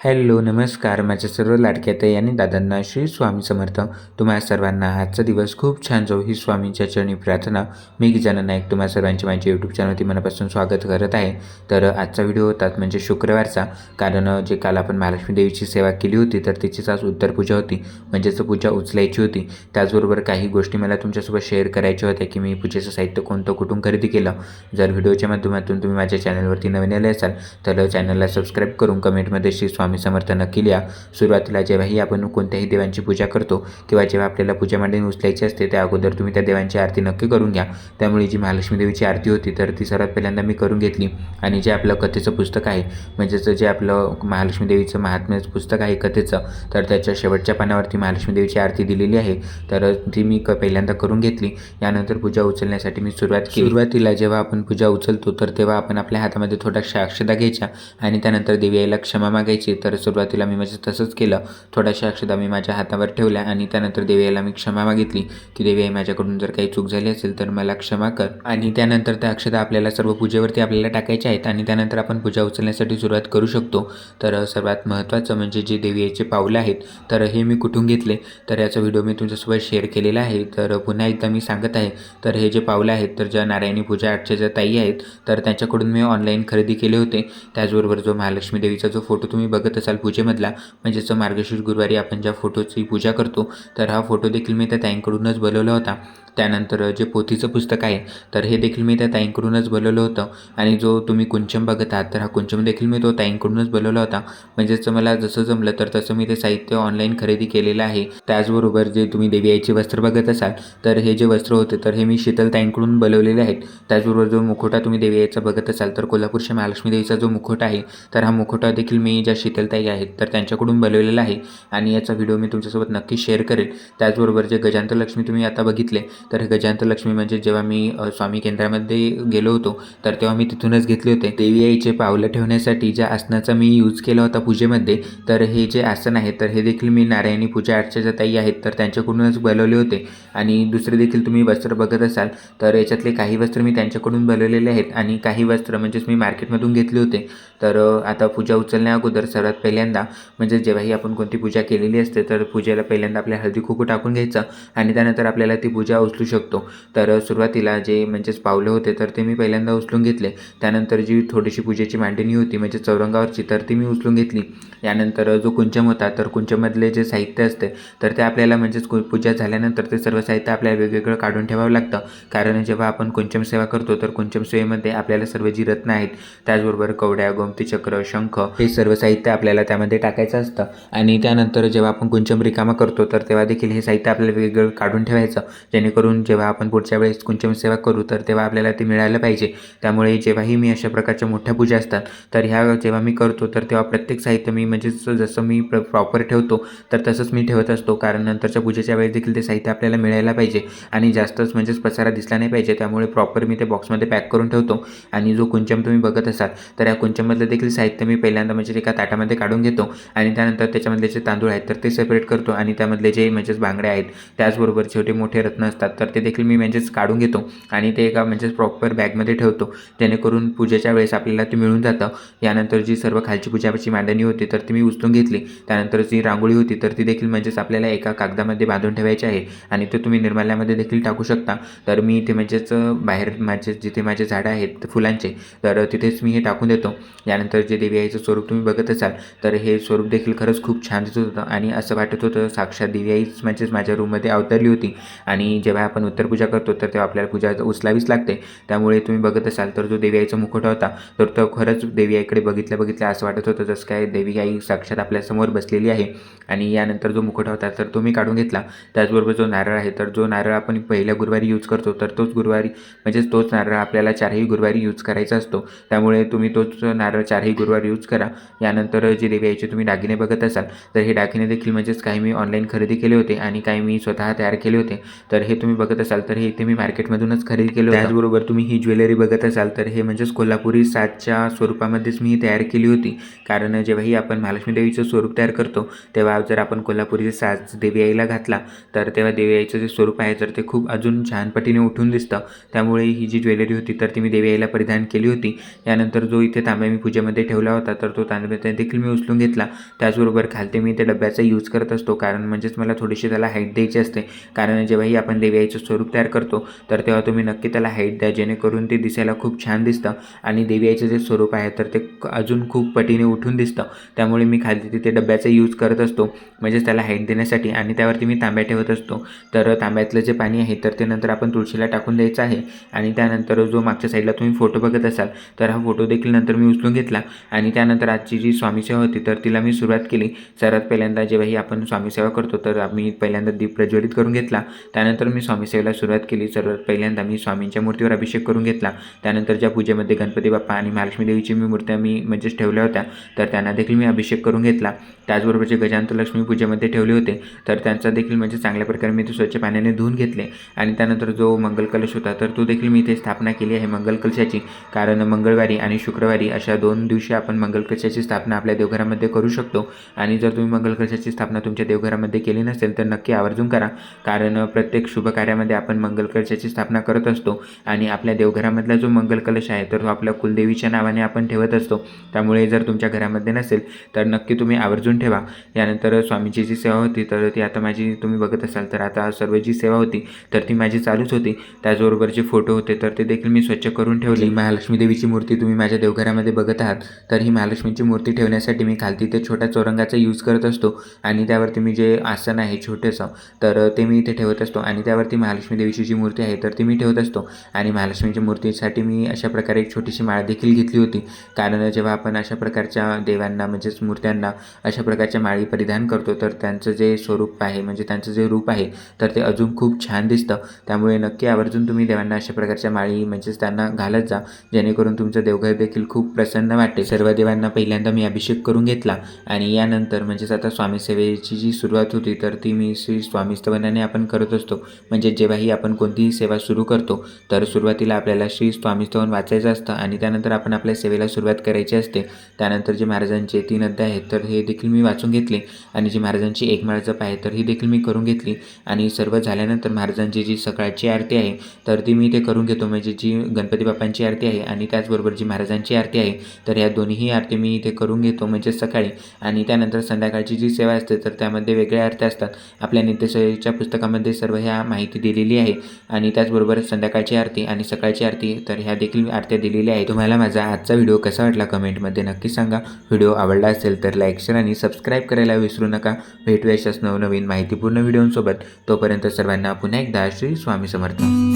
Hello नमस्कार माझ्या सर्व लाडक्या ताई आणि दादांना श्री स्वामी समर्थ. तुम्हा सर्वांना आजचा दिवस खूप छान जाऊ ही स्वामींच्या चरणी प्रार्थना. मी गजानन नाईक तुम्हा सर्वांचे माझ्या यूट्यूब चॅनलवरती मनापासून स्वागत करत आहे. तर आजचा व्हिडिओ होतात म्हणजे शुक्रवारचा, कारण जे काल आपण महालक्ष्मी देवीची सेवा केली होती तर तिचीच आज उत्तर पूजा होती, म्हणजेच पूजा उचलायची होती. त्याचबरोबर काही गोष्टी मला तुमच्यासोबत शेअर करायच्या होत्या की मी पूजेचं साहित्य कोणतं कुठून खरेदी केलं. जर व्हिडिओच्या माध्यमातून तुम्ही माझ्या चॅनलवरती नवीन आले असाल तर चॅनलला सबस्क्राईब करून कमेंटमध्ये श्री स्वामी समर्थ नक्की लिहा. सुरुवातीला जेव्हाही आपण कोणत्याही देवांची पूजा करतो किंवा जेव्हा आपल्याला पूजा मांडणी उचलायची असते त्या अगोदर तुम्ही त्या देवांची आरती नक्की करून घ्या. त्यामुळे जी महालक्ष्मी देवीची आरती होती तर ती सर्वात पहिल्यांदा मी करून घेतली. आणि जे आपलं कथेचं पुस्तक आहे म्हणजेच जे आपलं महालक्ष्मी देवीचं महात्म्याचं पुस्तक आहे कथेचं, तर त्याच्या शेवटच्या पानावरती महालक्ष्मी देवीची आरती दिलेली आहे, तर ती मी पहिल्यांदा करून घेतली. यानंतर पूजा उचलण्यासाठी मी सुरुवात केली. सुरुवातीला जेव्हा आपण पूजा उचलतो तर तेव्हा आपण आपल्या हातामध्ये थोड्याशा अक्षता घ्यायच्या आणि त्यानंतर देवी आईला क्षमा मागायची. तर सुरुवातीला मी म्हणजे तसंच केलं, थोड्याशा अक्षता मी माझ्या हातावर ठेवल्या आणि त्यानंतर देवी आईला मी क्षमा मागितली की देवी आई माझ्याकडून जर काही चूक झाली असेल तर मला क्षमा कर. आणि त्यानंतर त्या अक्षता आपल्याला सर्व पूजेवरती आपल्याला टाकायच्या आहेत आणि त्यानंतर आपण पूजा उचलण्यासाठी सुरुवात करू शकतो. तर सर्वात महत्त्वाचं म्हणजे जे देवी आईचे पावलं आहेत तर हे मी कुठून घेतले तर याचा व्हिडिओ मी तुमच्यासोबत शेअर केलेला आहे. तर पुन्हा एकदा मी सांगत आहे, तर हे जे पावलं आहेत तर ज्या नारायणी पूजा आर्टच्या ज्या ताई आहेत तर त्यांच्याकडून मी ऑनलाईन खरेदी केले होते. त्याचबरोबर जो महालक्ष्मी देवीचा जो फोटो तुम्ही बघत असाल पूजेमधला, म्हणजेच मार्गशीर्ष गुरुवारी आपण ज्या फोटोची पूजा करतो तर हा फोटो देखील मी त्या ताईंकडूनच बनवला होता. त्यानंतर जे पोथीचं पुस्तक आहे तर हे देखील मी त्या ताईंकडूनच बनवलं होतं. आणि जो तुम्ही कुंचम बघत आहात तर हा कुंचम देखील मी तो ताईंकडूनच बनवला होता. म्हणजेच मला जसं जमलं तर तसं मी ते साहित्य ऑनलाईन खरेदी केलेलं आहे. त्याचबरोबर जे तुम्ही देवी आईचे वस्त्र बघत असाल तर हे जे वस्त्र होते तर हे मी शीतल ताईंकडून बनवलेले आहेत. त्याचबरोबर जो मुखोटा तुम्ही देवी आईचा बघत असाल तर कोल्हापूरच्या महालक्ष्मी देवीचा जो मुखोटा आहे तर हा मुखोटा देखील मी ज्या शीतलताई आहेत तर त्यांच्याकडून बनवलेला आहे आणि याचा व्हिडिओ मी तुमच्यासोबत नक्की शेअर करेल. त्याचबरोबर जे गजांत लक्ष्मी तुम्ही आता बघितले तर हे गजांत लक्ष्मी म्हणजे जेव्हा मी स्वामी केंद्रामध्ये गेलो होतो तर तेव्हा मी तिथूनच घेतले होते. देवी आईचे पावलं ठेवण्यासाठी ज्या आसनाचा मी यूज केला होता पूजेमध्ये तर हे जे आसन आहे तर हे देखील मी नारायणी पूजा आर्टच्या ज्या ताई आहेत तर त्यांच्याकडूनच बनवले होते. आणि दुसरे देखील तुम्ही वस्त्र बघत असाल तर याच्यातले काही वस्त्र मी त्यांच्याकडून बनवलेले आहेत आणि काही वस्त्र म्हणजेच मी मार्केटमधून घेतले होते. तर आता पूजा उचलण्या अगोदर सर्वात पहिल्यांदा म्हणजे जेव्हाही आपण कोणती पूजा केलेली असते तर पूजेला पहिल्यांदा आपल्या हळदी कुंकू टाकून घ्यायचं आणि त्यानंतर आपल्याला ती पूजा उचलू शकतो. तर सुरुवातीला जे म्हणजेच पावलं होते तर ते मी पहिल्यांदा उचलून घेतले. त्यानंतर जी थोडीशी पूजेची मांडणी होती म्हणजे चौरंगावरची तर ती मी उचलून घेतली. यानंतर जो कुंचम होता तर कुंचममधले जे साहित्य असते तर ते आपल्याला म्हणजेच पूजा झाल्यानंतर ते सर्व साहित्य आपल्याला वेगवेगळं काढून ठेवावं लागतं. कारण जेव्हा आपण कुंचम सेवा करतो तर कुंचम सेवेमध्ये आपल्याला सर्व जी रत्न आहेत त्याचबरोबर कवड्या, गोमती चक्र, शंख हे सर्व साहित्य आपल्याला त्यामध्ये टाकायचं असतं. आणि त्यानंतर जेव्हा आपण कुंचम रिकामा करतो तर तेव्हा देखील हे साहित्य आपल्याला वेगवेगळं काढून ठेवायचं, जेणेकरून जेव्हा आपण पुढच्या वेळेस कुंचम सेवा करू तर तेव्हा आपल्याला ते मिळालं पाहिजे. त्यामुळे जेव्हाही मी अशा प्रकारच्या मोठ्या पूजा असतात तर ह्या जेव्हा मी करतो तर तेव्हा प्रत्येक साहित्य मी म्हणजेच जसं मी प्रॉपर ठेवतो तर तसंच मी ठेवत असतो, कारण नंतरच्या पूजेच्या वेळेस देखील ते साहित्य आपल्याला मिळायला पाहिजे आणि जास्तच म्हणजेच पसारा दिसला नाही पाहिजे. त्यामुळे प्रॉपर मी ते बॉक्समध्ये पॅक करून ठेवतो. आणि जो कुंचम तुम्ही बघत असाल तर या कुंचममधलं देखील साहित्य मी पहिल्यांदा म्हणजे एका ताटामध्ये काढून घेतो आणि त्यानंतर त्याच्यामधले जे तांदूळ आहेत तर ते सेपरेट करतो आणि त्यामधले जे म्हणजेच बांगड्या आहेत त्याचबरोबर छोटे मोठे रत्न असतात तर ते देखील मी म्हणजेच काढून घेतो आणि ते एका म्हणजेच प्रॉपर बॅगमध्ये ठेवतो, जेणेकरून पूजेच्या वेळेस आपल्याला ते मिळून जातं. यानंतर जी सर्व खालची पूजाची मांडणी होती तर ती मी उचलून घेतली. त्यानंतर जी रांगोळी होती तर ती देखील म्हणजेच आपल्याला एका कागदामध्ये बांधून ठेवायची आहे आणि ते तुम्ही निर्माल्यामध्ये देखील टाकू शकता. तर मी इथे म्हणजेच बाहेर माझे जिथे माझे झाडं आहेत फुलांचे तर तिथेच मी हे टाकून देतो. यानंतर जे देवी आईचं स्वरूप तुम्ही बघत असाल तर हे स्वरूप देखील खरंच खूप छान दिसत होतं आणि असं वाटत होतं साक्षात देवी आईच म्हणजेच माझ्या रूममध्ये अवतरली होती. आणि जेव्हा आपण उत्तर पूजा करतो तर तेव्हा आपल्याला पूजा उचलावीच लागते. त्यामुळे तुम्ही बघत असाल तर जो देवी आईचा मुखवटा होता तर तो खरंच देवी आईकडे बघितल्या असं वाटत होतं जसं काय देवी आई साक्षात आपल्यासमोर बसलेली आहे. आणि यानंतर जो मुखवटा होता तर तो मी काढून घेतला. त्याचबरोबर जो नारळ आहे तर जो नारळ आपण पहिल्या गुरुवारी यूज करतो तर तोच गुरुवारी म्हणजेच तोच नारळ आपल्याला चारही गुरुवारी यूज करायचा असतो. त्यामुळे तुम्ही तोच नारळ चारही गुरुवारी यूज करा. यानंतर जे देवी आईचे तुम्ही दागिने बघत असाल तर हे दागिने देखील म्हणजेच काही मी ऑनलाईन खरेदी केले होते आणि काही मी स्वतः तयार केले होते. तर हे तुम्ही बघत असाल तर हे इथे मी मार्केटमधूनच खरेदी केलं होतं. त्याचबरोबर तुम्ही ही ज्वेलरी बघत असाल तर हे म्हणजेच कोल्हापुरी साजच्या स्वरूपामध्येच मी तयार केली होती. कारण जेव्हाही आपण महालक्ष्मी देवीचं स्वरूप तयार करतो तेव्हा जर आपण कोल्हापुरी साज देवी आईला घातला तर तेव्हा देवी आईचं जे स्वरूप आहे तर ते खूप अजून छान पटीने उठून दिसतं. त्यामुळे ही जी ज्वेलरी होती तर ती मी देवी आईला परिधान केली होती. यानंतर जो इथे तांब्या मी पूजेमध्ये ठेवला होता तर तो तांब्या देखील मी उचलून घेतला. त्याचबरोबर खालती मी त्या डब्याचा यूज करत असतो, कारण म्हणजेच मला थोडीशी त्याला हाईट द्यायची असते. कारण जेव्हाही आपण देवी आईचं स्वरूप तयार करतो तर तेव्हा तुम्ही नक्की त्याला हाईट द्या, जेणेकरून ते दिसायला खूप छान दिसतं आणि देवी आईचं जे स्वरूप आहे तर ते अजून खूप पटीने उठून दिसतं. त्यामुळे मी खाली तिथे डब्याचा यूज करत असतो, म्हणजेच त्याला हाईट देण्यासाठी. आणि त्यावरती मी तांब्या ठेवत असतो. तर तांब्यातलं जे पाणी आहे तर ते नंतर आपण तुळशीला टाकून द्यायचं आहे. आणि त्यानंतर जो मागच्या साईडला तुम्ही फोटो बघत असाल तर हा फोटो देखील नंतर मी उचलून घेतला. आणि त्यानंतर आजची जी स्वामीसेवा होती तर तिला मी सुरुवात केली. सर्वात पहिल्यांदा जेव्हाही आपण स्वामीसेवा करतो तर आम्ही पहिल्यांदा दीप प्रज्वलित करून घेतला. त्यानंतर मी स्वामीसेवेला सुरुवात केली. सर्वात पहिल्यांदा मी स्वामींच्या मूर्तीवर अभिषेक करून घेतला. त्यानंतर ज्या पूजेमध्ये गणपती बाप्पा आणि महालक्ष्मी देवीची मूर्त्या मी म्हणजेच ठेवल्या होत्या तर त्यांना देखील मी अभिषेक करून घेतला. त्याचबरोबर जे गजानन लक्ष्मी पूजेमध्ये ठेवले होते तर त्यांचा देखील म्हणजे चांगल्या प्रकारे मी ते स्वच्छ पाण्याने धुवून घेतले. आणि त्यानंतर जो मंगल कलश होता तर तो देखील मी इथे स्थापना केली आहे मंगल कलशाची. कारण मंगळवारी आणि शुक्रवारी अशा 2 दिवशी आपण मंगल कलशाची स्थापना आपल्या देवघरामध्ये करू शकतो. आणि जर तुम्ही मंगल कलशाची स्थापना तुमच्या देवघरामध्ये केली नसेल तर नक्की आवर्जून करा, कारण प्रत्येक शुभ कार्यामध्ये आपण मंगल कलशाची स्थापना करत असतो. आणि आपल्या देवघरामधला जो मंगल कलश आहे तर तो आपल्या कुलदेवीच्या नावाने आपण ठेवत असतो. त्यामुळे जर तुमच्या घरामध्ये नसेल तर नक्की तुम्ही आवर्जून ठेवा. यानंतर स्वामीची जी सेवा होती तर ती आता माझी तुम्ही बघत असाल तर आता सर्व जी सेवा होती तर ती माझी चालूच होती. त्याचबरोबर जे फोटो होते तर ते देखील मी स्वच्छ करून ठेवले. महालक्ष्मी देवीची मूर्ती तुम्ही माझ्या देवघरामध्ये बघत आहात तर ही महालक्ष्मीची मूर्ती ठेवण्यासाठी मी खालती ते छोट्या चौरंगाचा यूज करत असतो. आणि त्यावरती मी जे आसन आहे छोटेसं तर ते मी इथे ठेवत असतो. आणि त्यावरती महालक्ष्मी देवीची जी मूर्ती आहे तर ती मी ठेवत असतो. आणि महालक्ष्मीच्या मूर्तीसाठी मी अशा प्रकारे एक छोटीशी माळ देखील घेतली होती, कारण जेव्हा आपण अशा प्रकारच्या देवांना म्हणजेच मूर्त्यांना अशा प्रकारच्या माळी परिधान करतो तर त्यांचं जे स्वरूप आहे म्हणजे त्यांचं जे रूप आहे तर ते अजून खूप छान दिसतं. त्यामुळे नक्की आवर्जून तुम्ही देवांना अशा प्रकारच्या माळी म्हणजेच त्यांना घालत जा, जेणेकरून तुमचं देवघर देखील खूप प्रसन्न वाटेल. सर्व देवांना पहिल्यांदा मी अभिषेक करून घेतला. आणि यानंतर म्हणजेच आता स्वामी सेवेची जी सुरुवात होती तर ती मी श्री स्वामी स्तवनाने आपण करत असतो. म्हणजे जेव्हाही आपण कोणतीही सेवा सुरू करतो तर सुरुवातीला आपल्याला श्री स्वामी स्तवन वाचायचं असतं आणि त्यानंतर आपण आपल्या सेवेला सुरुवात करायची असते. त्यानंतर जे महाराजांचे 3 अध्याय आहेत तर हे देखील मी वाचून घेतले. आणि जी महाराजांची 1 माळ जप आहे तर ही देखील मी करून घेतली. आणि सर्व झाल्यानंतर महाराजांची जी सकाळची आरती आहे तर ती मी ते करून घेतो, म्हणजे जी गणपती बाप्पांची आरती आहे आणि त्याचबरोबर जी महाराजांची आरती आहे तर या दोन्ही आरती मी इथे करून घेतो म्हणजे सकाळी. आणि त्यानंतर संध्याकाळची जी सेवा असते तर त्यामध्ये वेगळ्या आरत्या असतात. आपल्या नित्यसेवेच्या पुस्तकामध्ये सर्व ह्या माहिती दिलेली आहे. आणि त्याचबरोबर संध्याकाळची आरती आणि सकाळची आरती तर ह्या देखील आरत्या दिलेल्या आहेत. तुम्हाला माझा आजचा व्हिडिओ कसा वाटला कमेंटमध्ये नक्की सांगा. व्हिडिओ आवडला असेल तर लाईक शेअर आणि सबस्क्राईब करायला विसरू नका. भेटूया अशाच नवनवीन माहितीपूर्ण व्हिडिओंसोबत. तोपर्यंत सर्वांना पुन्हा एकदा श्री स्वामी समर्थ.